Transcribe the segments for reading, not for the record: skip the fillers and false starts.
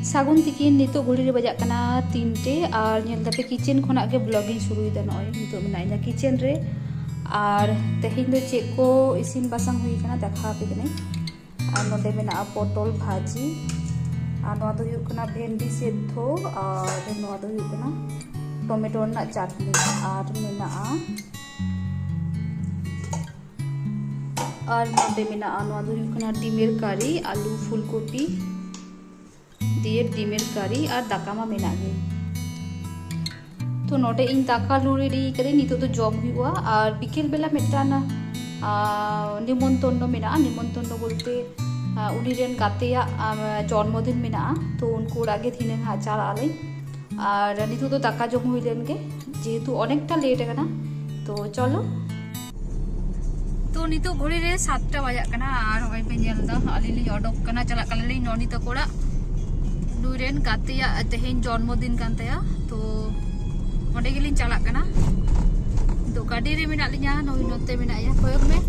सागुन तिकिन नितो घड़ी रे बजाक कना 3टे और नेल दापे किचन खोना के ब्लॉगिंग शुरू दा नय नितो मेना किचन रे और तेहिन दो चेक को इसिन बासंग हुई कना देखा पे कने और नोडे मेना पटल भाजी और नोआ दो हुई कना भेंडी सेद्धो और नोआ दो हुई कना टमेटो ना चटनी और मेना और नोडे मेना नोआ दो हुई कना डिमेर कारी आलू फुलकोपी दिए डिमेर कारी और दाका मा मेना गे तो नोडे इन दाका लू रेडी करे नितो तो जॉब हुआ और बिकेल बेला मेटाना निमंत्रण मेना निमंत्रण बोलते उनी रेन गातेया जन्मदिन मेना तो उनको आगे थीने हा चला आले और नितो तो दाका जम हुई लेन गे जेहेतु अनेकटा लेट है तो चलो तो नितो घड़ी रे 7टा बजा कना और होय पे नेलदा आलिली अडक कना चला कलली नोनी तकोड़ा दुरेन गातेया तेहेन जन्मदिन कान तया तो ओंडे गेलिन चला कना तो गाड़ी रे मेना लिया नोई नोते मेना या कोयक में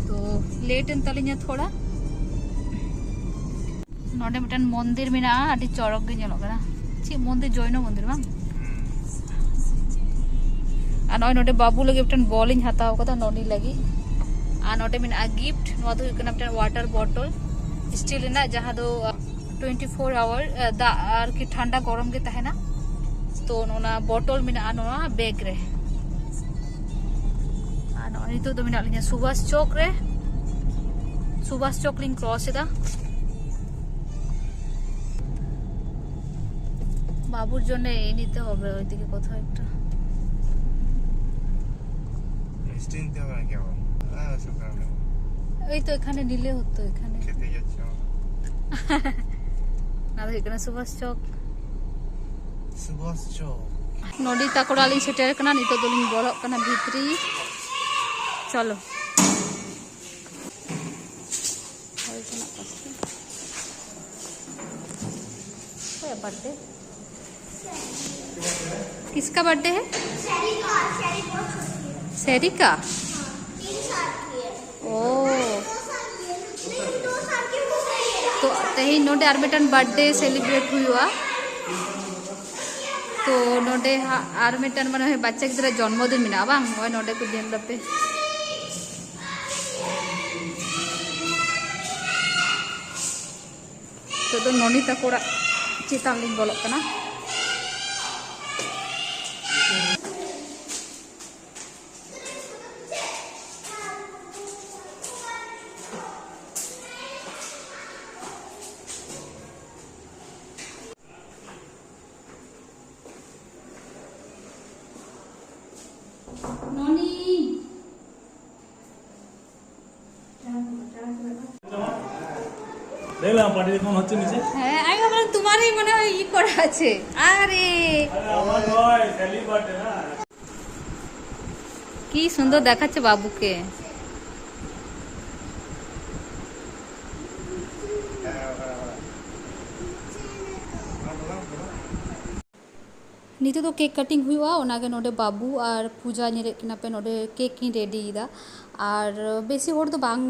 तो लेट एन तलिया थोड़ा नोडे मिटन मंदिर मेना आडी चौरक गे नेलो कना ची मंदिर जैन मंदिर बांग आ नोय नोडे बाबू लगे मिटन बॉल इन हताव कदा नोनी लगी और नोटे मेना गिफ्ट नोआ दो हुकना मिटन वाटर बॉटल स्टील ना जहां दो 24 आवर दा आर की ठंडा गरम गे तहेना तो नोना बॉटल मेना नोआ बैग रे आ नो नितो दो मेना लिया सुभाष चौक लिंग क्रॉस एदा बाबुर জন্য এই নিতে হবে ওইদিকে কোথাও একটা স্টিনতে হবে কি হবে ওই তো এখানে নিলে হতো এখানে খেতে যাচ্ছে না তো এখানে সুভাষ চক নদী তাকড়ালি সেটার কানা নিতো দলিং বড় কানা ভিতরি চলো बर्थडे किसका बर्थडे है शेरी का ओ तो तही नोडे आर मिटन बर्थडे सेलिब्रेट हुआ तो नोडे आर मिटन माने बच्चा गिद्रा जन्मदिन मेना बांग ओय नोडे को दिन दपे तो नोनी तकोड़ा चितान लिंग बोलक कना দেখলাম পার্টি এখন হচ্ছে নিচে হ্যাঁ আমি ভাবলাম তোমারই মনে হয় ই করা আছে আরে আমার ভাই সেলিব্রেট না কি সুন্দর দেখাচ্ছে বাবুকে नितो तो केक कटिंग हुआ ओनागे नोडे बाबू और पूजा निरे किना पे नोडे केक की रेडी दा और बेसी होड़ तो बांग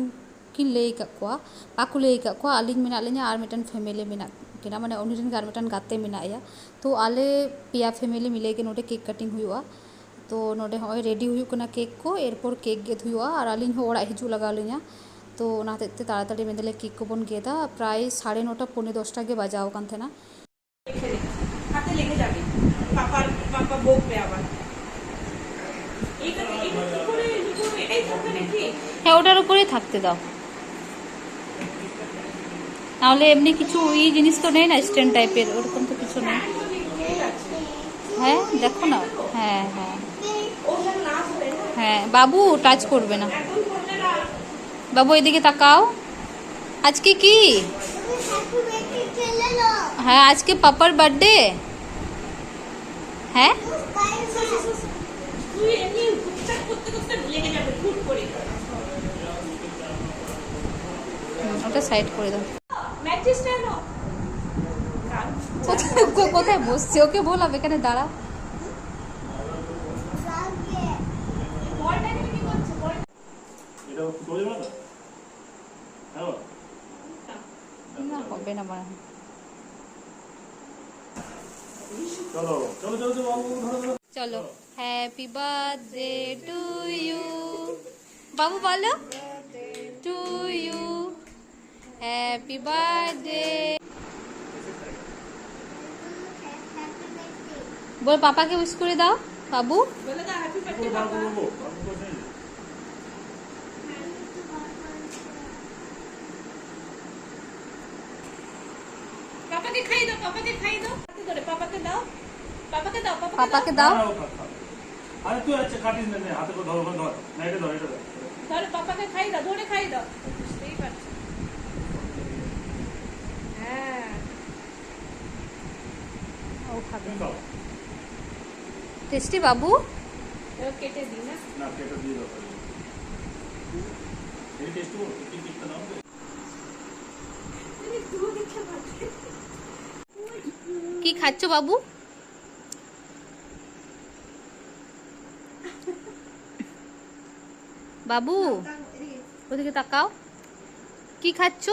किन लई काकुआ पाकु लई काकुआ आलिंग मेना ले냐 और मिटन फैमिली मेना किना माने उनिरन गार मिटन गाते मेना या तो आले पिया फैमिली मिले के नोडे केक कटिंग हुआ तो नोडे होय रेडी हुई कना केक को एरपर केक गेद हुआ और आलिंग हो ओड़ा हिजु लगा ले냐 तो ओना तेते ताड़ाताड़ी मेदले केक को बन गेदा प्राय 9:30 पौने 10टा के बाजाओ कान थेना हाथे लेके जाबे पापा बोक पे आবার এই করে এটাই থাকতে নাকি হ্যাঁ ওটার উপরেই থাকতে দাও তাহলে এমনি কিছু এই জিনিস তো নেই না স্ট্যান্ড টাইপের ওরকম তো কিছু নেই হ্যাঁ দেখো না হ্যাঁ হ্যাঁ হ্যাঁ বাবু টাচ করবে না বাবু এদিকে তাকাও আজকে কি হ্যাঁ আজকে পাপার বার্থডে হ্যাঁ তুই এমনি টুকটাক করতে লেগে যাবে ফুট করে ওটা সাইড করে দাও ম্যাচিস কেন কোথায় বসছে ওকে বললাম এখানে দাঁড়া বলটা কি করছে বল এটা করে দেব না হ্যাঁ হবে না মনে হয়। चलो चलो चलो चलो बाबू धरो धरो চলো হ্যাপি বার্থডে টু ইউ বাবু বলো টু ইউ হ্যাপি বার্থডে বল পাপাকে উইশ করে দাও বাবু বলে দাও হ্যাপি বার্থডে बाबू পাপা बाबू बाबू को नहीं পাপাকে খাই দাও পাপাকে খাই দাও হাতে ধরে পাপাকে দাও পাপাকে দাও পাপাকে দাও हाँ, वो खा। अरे तू अच्छा काटिस नहीं हाथ को धरो धरो नहीं धरो नहीं धरो ধরে পাপাকে খাই দাও ধরে খাই দাও বুঝতেই পারছি হ্যাঁ ও খাবে खाओ টেস্টি বাবু এবার কেটে দিই না ना केटो दिए दो ये टेस्ट हो कितना नाम दे কি খাচ্ছ বাবু বাবু ওদিকে তাকাও কি খাচ্ছ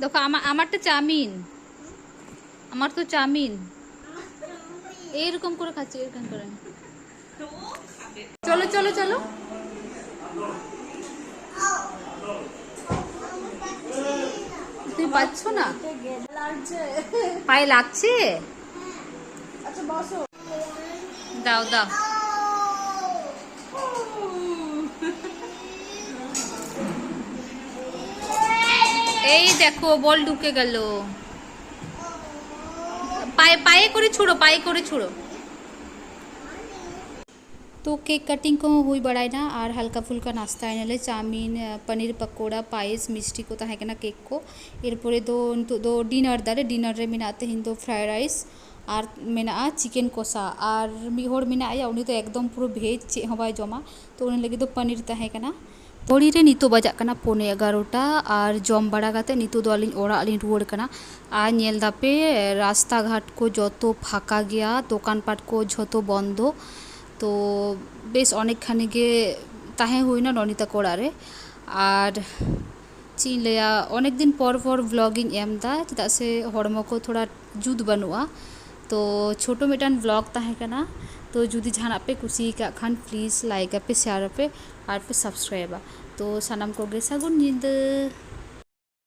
দেখো আমারটা চাউমিন আমার তো চাউমিন এইরকম করে খাচ্ছি এরকম করে তো খাবে চলো চলো চলো তুমি পাচ্ছ না পায়ে লাগছে দাও দাও এই দেখো বল ঢুকে গেল পায়ে পায়ে করে ছুড়ো पाए করে ছুড়ো तो केक कटिंग को हुई बड़ाई ना और हल्का फुल्का नाश्ता आने चाउमिन पनीर पकोड़ा पायस मिष्टी को तहना केक को एरपर दो डिनर दारे डिनर रे मेनाते हिंदो फ्राइड राइस और मेना चिकेन कषा और मिहर मेनाया उनी तो एकदम पूरा भेज चे हूँ बाय जमा तो उन लगे तो पनीर तहना घड़ी रे नितो बजाकना 11:15 और जम बड़ा काते नितो दो आलिन ओड़ा आलिन रुआड़ कना आ नेल दापे रास्ता घाट को जतो फाका गया दोकान पाट को जतो बंद तो बेस अनेक खानी गे ताहे हुई ना ननिता कोड़ारे और चीन लिया अनेक दिन पर व्लॉगिंग एम दा चेदा से हड़मो को थोड़ा जुद बनुआ तो छोटो मिटान व्लॉग ताहे कना तो जुदी जहां पे कुसी का खान प्लीज लाइक पे शेयर पे और पे सब्सक्राइब तो सनाम को गे सागुन निंदा।